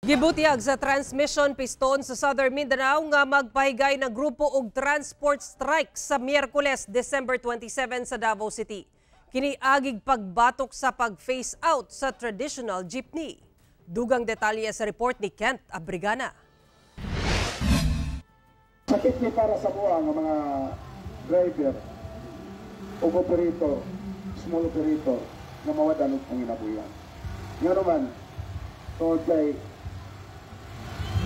Gibutiag sa transmission piston sa Southern Mindanao nga magpahigay ng grupo og transport strike sa Miyerkules, December 27 sa Davao City. Kini agig pagbatok sa pag-phase out sa traditional jeepney. Dugang detalye sa report ni Kent Abrigana. Sakit ni para sa buha ng mga driver o operator, small operator na mawadan ang inabuyan. Nga naman, so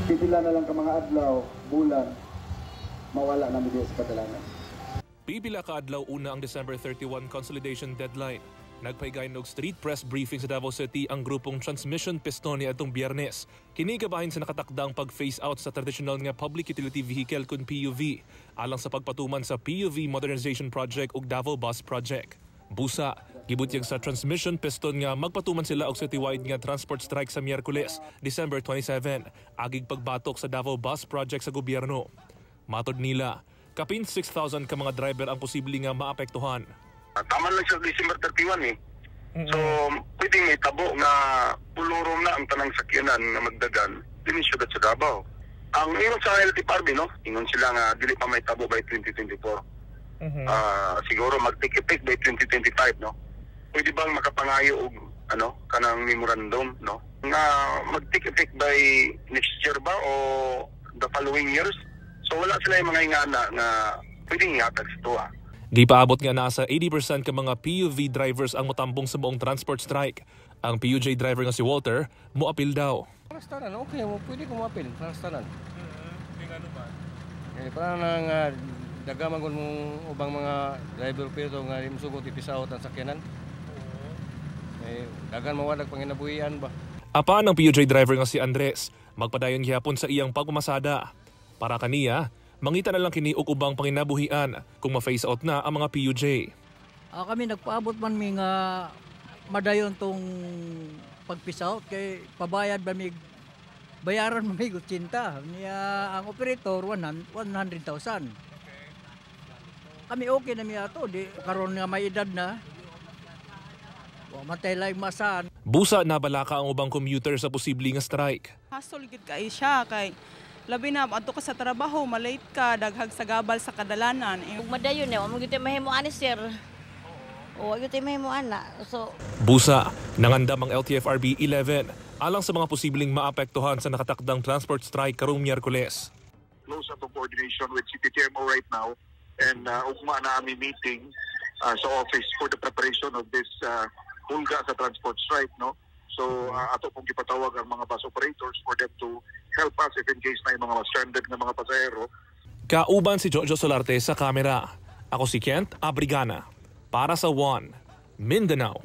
pipila na lang ka mga adlaw, bulan, mawala na media sa kadalanan. Pipila ka adlaw una ang December 31 consolidation deadline. Nagpaigay og street press briefing sa Davao City ang grupong Transmission Piston atong Biyernes. Kini kabahin sa nakatakdang pag-phase out sa traditional nga public utility vehicle kun PUV alang sa pagpatuman sa PUV modernization project ug Davao Bus Project. Busa, gibutyag sa Transmission Piston nga magpatuman sila og citywide nga transport strike sa Miyerkules, December 27, agig pagbatok sa Davao Bus Project sa gobyerno. Matod nila, kapin 6,000 ka mga driver ang posible nga maapektuhan. Tama lang sa December 31 eh. So, pwedeng may tabo nga pulurom na ang tanang sakyanan na magdagan din syudad sa Davao. Ang ingon sa LTFRB, no? Ingon sila nga dili pa may tabo by 2024. Siguro mag-take effect by 2025, no? Pwede bang makapangayo og kanang memorandum, no? Nga mag-take effect by next year ba o the following years? So wala sila yung mga ingana nga pwedeng ihatag sa tuwa. Gipaabot nga nasa 80% ka mga PUV drivers ang motambong sa buong transport strike. Ang PUJ driver nga si Walter, moapil daw. Parastanan, okay, pwede ko moapil, parastanan. Ano ba? Parang dagaman ko mong ubang mga driver pero nga musugot ipisaot ang sakyanan. Dagan mawalag panginabuhian ba? Apan ang PUJ driver nga si Andres, magpadayon gihapon sa iyang pagmamasada. Para kaniya, mangita na lang kini og ubang panginabuhian kung ma-phase out na ang mga PUJ. Kami nagpaabot man mi nga madayon tong pag-phase-out kay pabayad ba mig bayaran mo mig 80 niya ang operator 100,000. Kami okay na mi ato di karon nga may edad na. Wa matay lang masan. Busa nabalaka ang ubang commuter sa posibleng nga strike. Hasol gid kay siya kay labi na adto ka sa trabaho, malate ka, daghag sa gabal sa kadalanan. Ug madayon ni, amo gyud mahimuan ni sir. O gyud mahimuan na. So Busa, nangandam ang LTFRB 11 alang sa mga posibleng maapektuhan sa nakatakdang transport strike karong Miyerkules. Close to coordination with CTTMO right now and ugma na ami meeting sa office for the preparation of this hulga sa transport strike, no? So ato pong gipatawag ang mga bus operators for them to help us if in case na yung mga stranded na mga pasahero. Kauban si Jojo Solarte sa kamera. Ako si Kent Abrigana para sa One Mindanao.